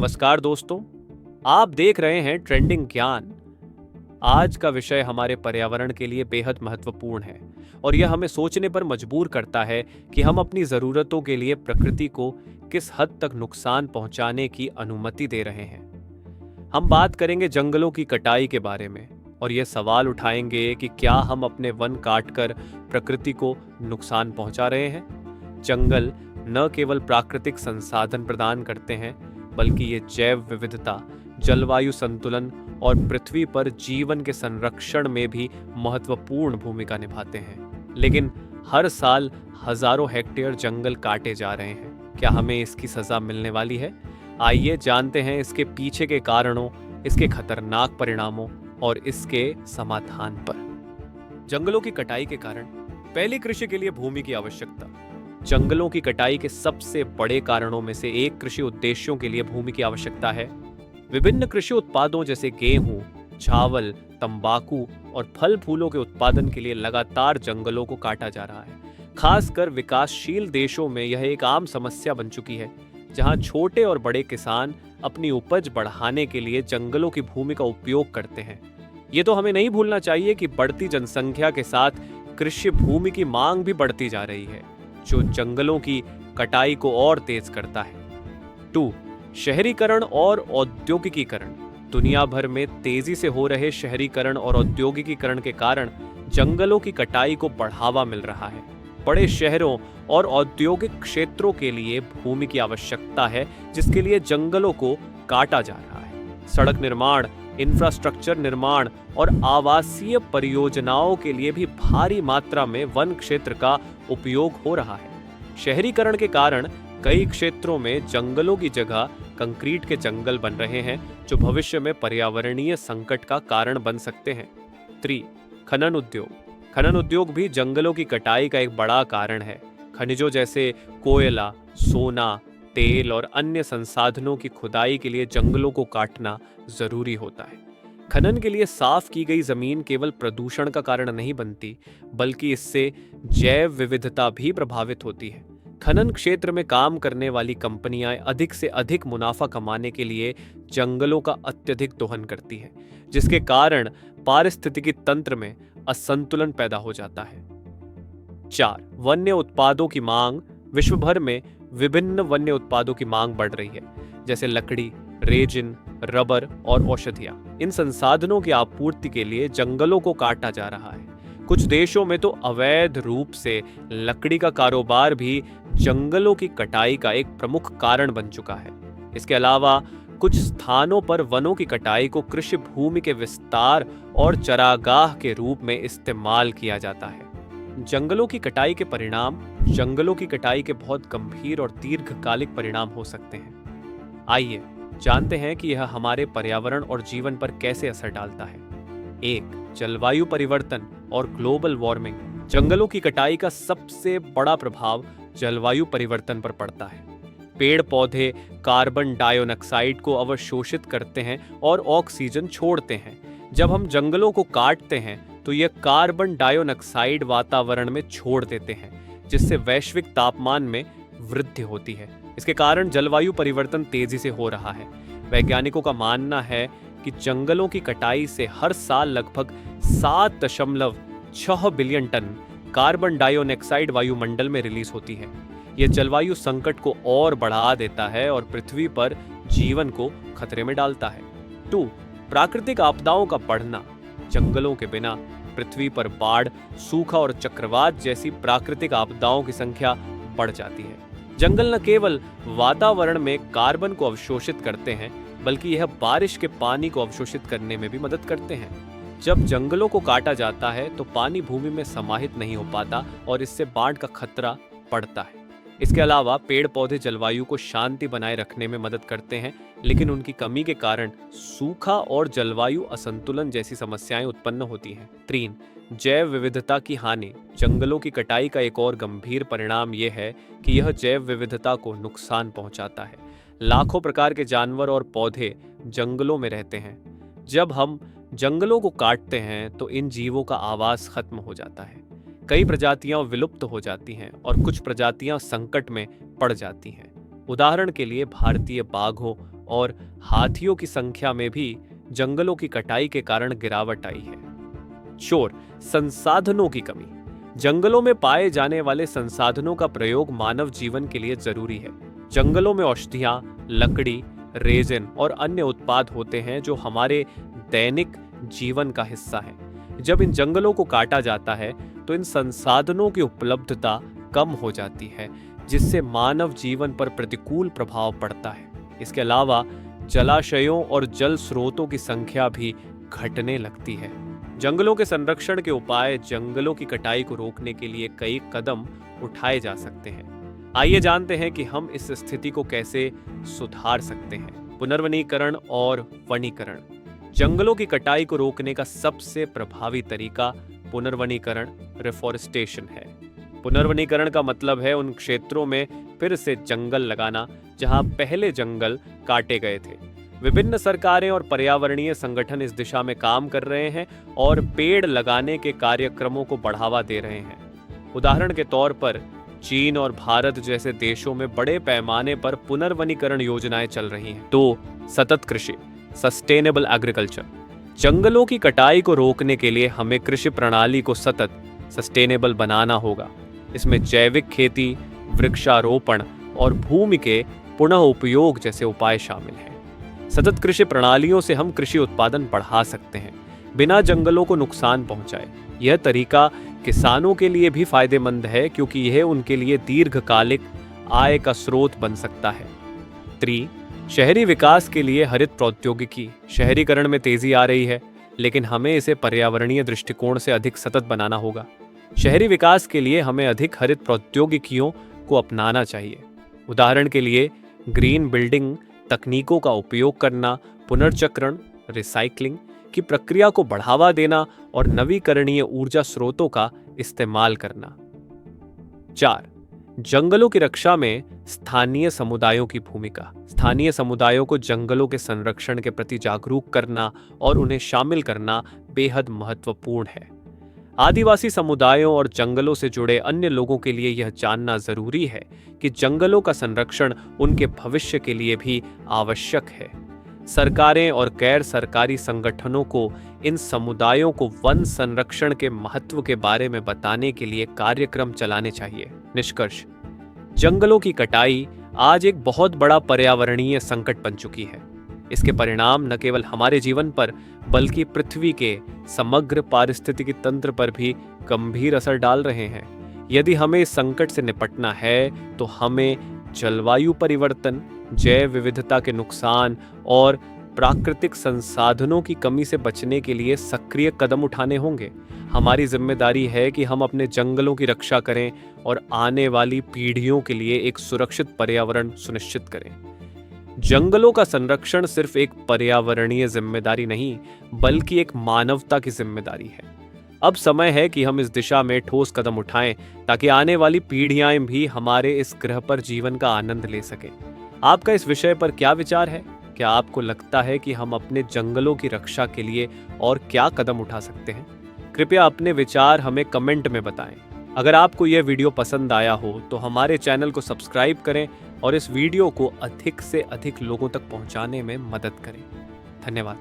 नमस्कार दोस्तों, आप देख रहे हैं ट्रेंडिंग ज्ञान। आज का विषय हमारे पर्यावरण के लिए बेहद महत्वपूर्ण है और यह हमें सोचने पर मजबूर करता है कि हम अपनी ज़रूरतों के लिए प्रकृति को किस हद तक नुकसान पहुंचाने की अनुमति दे रहे हैं। हम बात करेंगे जंगलों की कटाई के बारे में और यह सवाल उठाएंगे कि क्या हम अपने वन काटकर प्रकृति को नुकसान पहुंचा रहे हैं। जंगल न केवल प्राकृतिक संसाधन प्रदान करते हैं बल्कि ये जैव विविधता, जलवायु संतुलन और पृथ्वी पर जीवन के संरक्षण में भी महत्वपूर्ण भूमिका निभाते हैं। लेकिन हर साल हजारों हेक्टेयर जंगल काटे जा रहे हैं। क्या हमें इसकी सजा मिलने वाली है? आइए जानते हैं इसके पीछे के कारणों, इसके खतरनाक परिणामों और इसके समाधान पर। जंगलों की कटाई के कारण पहली, कृषि के लिए भूमि की आवश्यकता। जंगलों की कटाई के सबसे बड़े कारणों में से एक कृषि उद्देश्यों के लिए भूमि की आवश्यकता है। विभिन्न कृषि उत्पादों जैसे गेहूं, चावल, तंबाकू और फल फूलों के उत्पादन के लिए लगातार जंगलों को काटा जा रहा है। खासकर विकासशील देशों में यह एक आम समस्या बन चुकी है, जहां छोटे और बड़े किसान अपनी उपज बढ़ाने के लिए जंगलों की भूमि का उपयोग करते हैं। ये तो हमें नहीं भूलना चाहिए कि बढ़ती जनसंख्या के साथ कृषि भूमि की मांग भी बढ़ती जा रही है, जो जंगलों की कटाई को और तेज करता है। 2. शहरीकरण और औद्योगिकीकरण। दुनिया भर में तेजी से हो रहे शहरीकरण और औद्योगिकीकरण के कारण जंगलों की कटाई को बढ़ावा मिल रहा है। बड़े शहरों और औद्योगिक क्षेत्रों के लिए भूमि की आवश्यकता है, जिसके लिए जंगलों को काटा जा रहा है। सड़क निर्माण, इंफ्रास्ट्रक्चर निर्माण और आवासीय परियोजनाओं के लिए भी भारी मात्रा में वन क्षेत्र का उपयोग हो रहा है। शहरीकरण के कारण कई क्षेत्रों में जंगलों की जगह कंक्रीट के जंगल बन रहे हैं, जो भविष्य में पर्यावरणीय संकट का कारण बन सकते हैं। 3. खनन उद्योग। खनन उद्योग भी जंगलों की कटाई का एक बड़ा कारण है। खनिजों जैसे कोयला, सोना, तेल और अन्य संसाधनों की खुदाई के लिए जंगलों को काटना जरूरी होता है। खनन के लिए साफ की गई जमीन केवल प्रदूषण का कारण नहीं बनती, बल्कि इससे जैव विविधता भी प्रभावित होती है। खनन क्षेत्र में काम करने वाली कंपनियां अधिक से अधिक मुनाफा कमाने के लिए जंगलों का अत्यधिक दोहन करती है, जिसके कारण पारिस्थितिकी तंत्र में असंतुलन पैदा हो जाता है। 4. वन्य उत्पादों की मांग। विश्व भर में विभिन्न वन्य उत्पादों की मांग बढ़ रही है, जैसे लकड़ी, रेजिन, रबर और औषधियां। इन संसाधनों की आपूर्ति के लिए जंगलों को काटा जा रहा है। कुछ देशों में तो अवैध रूप से लकड़ी का कारोबार भी जंगलों की कटाई का एक प्रमुख कारण बन चुका है। इसके अलावा कुछ स्थानों पर वनों की कटाई को कृषि भूमि के विस्तार और चरागाह के रूप में इस्तेमाल किया जाता है। जंगलों की कटाई के परिणाम। जंगलों की कटाई के बहुत गंभीर और दीर्घकालिक परिणाम हो सकते हैं। आइए जानते हैं कि यह हमारे पर्यावरण और जीवन पर कैसे असर डालता है। 1. जलवायु परिवर्तन और ग्लोबल वार्मिंग। जंगलों की कटाई का सबसे बड़ा प्रभाव जलवायु परिवर्तन पर पड़ता है। पेड़ पौधे कार्बन डाइऑक्साइड को अवशोषित करते हैं और ऑक्सीजन छोड़ते हैं। जब हम जंगलों को काटते हैं तो यह कार्बन डाइऑक्साइड वातावरण में छोड़ देते हैं, जिससे वैश्विक तापमान में वृद्धि होती है। इसके कारण जलवायु परिवर्तन तेजी से हो रहा है। वैज्ञानिकों का मानना है कि जंगलों की कटाई से हर साल लगभग 7.6 बिलियन टन कार्बन डाइऑक्साइड वायुमंडल में रिलीज होती है। यह जलवायु संकट को और बढ़ा देता है और पृथ्वी पर जीवन को खतरे में डालता है। 2. प्राकृतिक आपदाओं का बढ़ना। जंगलों के बिना पृथ्वी पर बाढ़, सूखा और चक्रवात जैसी प्राकृतिक आपदाओं की संख्या बढ़ जाती है। जंगल न केवल वातावरण में कार्बन को अवशोषित करते हैं, बल्कि यह बारिश के पानी को अवशोषित करने में भी मदद करते हैं। जब जंगलों को काटा जाता है तो पानी भूमि में समाहित नहीं हो पाता और इससे बाढ़ का खतरा बढ़ता है। इसके अलावा पेड़ पौधे जलवायु को शांति बनाए रखने में मदद करते हैं, लेकिन उनकी कमी के कारण सूखा और जलवायु असंतुलन जैसी समस्याएं उत्पन्न होती हैं। 3. जैव विविधता की हानि। जंगलों की कटाई का एक और गंभीर परिणाम यह है कि यह जैव विविधता को नुकसान पहुंचाता है। लाखों प्रकार के जानवर और पौधे जंगलों में रहते हैं। जब हम जंगलों को काटते हैं तो इन जीवों का आवास खत्म हो जाता है। कई प्रजातियां विलुप्त हो जाती हैं और कुछ प्रजातियां संकट में पड़ जाती हैं। उदाहरण के लिए भारतीय बाघों और हाथियों की संख्या में भी जंगलों की कटाई के कारण गिरावट आई है। शोर, संसाधनों की कमी। जंगलों में पाए जाने वाले संसाधनों का प्रयोग मानव जीवन के लिए जरूरी है। जंगलों में औषधियां, लकड़ी, रेजिन और अन्य उत्पाद होते हैं जो हमारे दैनिक जीवन का हिस्सा है। जब इन जंगलों को काटा जाता है तो इन संसाधनों की उपलब्धता कम हो जाती है, जिससे मानव जीवन पर प्रतिकूल प्रभाव पड़ता है। इसके अलावा जलाशयों और जल स्रोतों की संख्या भी घटने लगती है। जंगलों के संरक्षण के उपाय। जंगलों की कटाई को रोकने के लिए कई कदम उठाए जा सकते हैं। आइए जानते हैं कि हम इस स्थिति को कैसे सुधार सकते हैं। पुनर्वनीकरण और वनीकरण। जंगलों की कटाई को रोकने का सबसे प्रभावी तरीका पुनर्वनीकरण, रिफॉरेस्टेशन है। पुनर्वनीकरण का मतलब है उन क्षेत्रों में फिर से जंगल लगाना जहां पहले जंगल काटे गए थे। विभिन्न सरकारें और पर्यावरणीय संगठन इस दिशा में काम कर रहे हैं और पेड़ लगाने के कार्यक्रमों को बढ़ावा दे रहे हैं। उदाहरण के तौर पर चीन और भारत जैसे देशों में बड़े पैमाने पर पुनर्वनीकरण योजनाएं चल रही हैं। तो सतत कृषि, सस्टेनेबल एग्रीकल्चर। जंगलों की कटाई को रोकने के लिए हमें कृषि प्रणाली को सतत, सस्टेनेबल बनाना होगा। इसमें जैविक खेती, वृक्षारोपण और भूमि के पुनः उपयोग जैसे उपाय शामिल हैं। सतत कृषि प्रणालियों से हम कृषि उत्पादन बढ़ा सकते हैं बिना जंगलों को नुकसान पहुंचाए। यह तरीका किसानों के लिए भी फायदेमंद है क्योंकि यह उनके लिए दीर्घकालिक आय का स्रोत बन सकता है। 3. शहरी विकास के लिए हरित प्रौद्योगिकी। शहरीकरण में तेजी आ रही है, लेकिन हमें इसे पर्यावरणीय दृष्टिकोण से अधिक सतत बनाना होगा। शहरी विकास के लिए हमें अधिक हरित प्रौद्योगिकियों को अपनाना चाहिए। उदाहरण के लिए ग्रीन बिल्डिंग तकनीकों का उपयोग करना, पुनर्चक्रण, रिसाइकलिंग की प्रक्रिया को बढ़ावा देना और नवीकरणीय ऊर्जा स्रोतों का इस्तेमाल करना। 4. जंगलों की रक्षा में स्थानीय समुदायों की भूमिका। स्थानीय समुदायों को जंगलों के संरक्षण के प्रति जागरूक करना और उन्हें शामिल करना बेहद महत्वपूर्ण है। आदिवासी समुदायों और जंगलों से जुड़े अन्य लोगों के लिए यह जानना जरूरी है कि जंगलों का संरक्षण उनके भविष्य के लिए भी आवश्यक है। सरकारें और गैर सरकारी संगठनों को इन समुदायों को वन संरक्षण के महत्व के बारे में बताने के लिए कार्यक्रम चलाने चाहिए। निष्कर्ष, जंगलों की कटाई आज एक बहुत बड़ा पर्यावरणीय संकट बन चुकी है। इसके परिणाम न केवल हमारे जीवन पर बल्कि पृथ्वी के समग्र पारिस्थितिकी तंत्र पर भी गंभीर असर डाल रहे हैं। यदि हमें इस संकट से निपटना है तो हमें जलवायु परिवर्तन, जैव विविधता के नुकसान और प्राकृतिक संसाधनों की कमी से बचने के लिए सक्रिय कदम उठाने होंगे। हमारी जिम्मेदारी है कि हम अपने जंगलों की रक्षा करें और आने वाली पीढ़ियों के लिए एक सुरक्षित पर्यावरण सुनिश्चित करें। जंगलों का संरक्षण सिर्फ एक पर्यावरणीय जिम्मेदारी नहीं, बल्कि एक मानवता की जिम्मेदारी है। अब समय है कि हम इस दिशा में ठोस कदम उठाएं ताकि आने वाली पीढ़ियां भी हमारे इस ग्रह पर जीवन का आनंद ले सकें। आपका इस विषय पर क्या विचार है? क्या आपको लगता है कि हम अपने जंगलों की रक्षा के लिए और क्या कदम उठा सकते हैं? कृपया अपने विचार हमें कमेंट में बताएं। अगर आपको यह वीडियो पसंद आया हो तो हमारे चैनल को सब्सक्राइब करें और इस वीडियो को अधिक से अधिक लोगों तक पहुंचाने में मदद करें। धन्यवाद।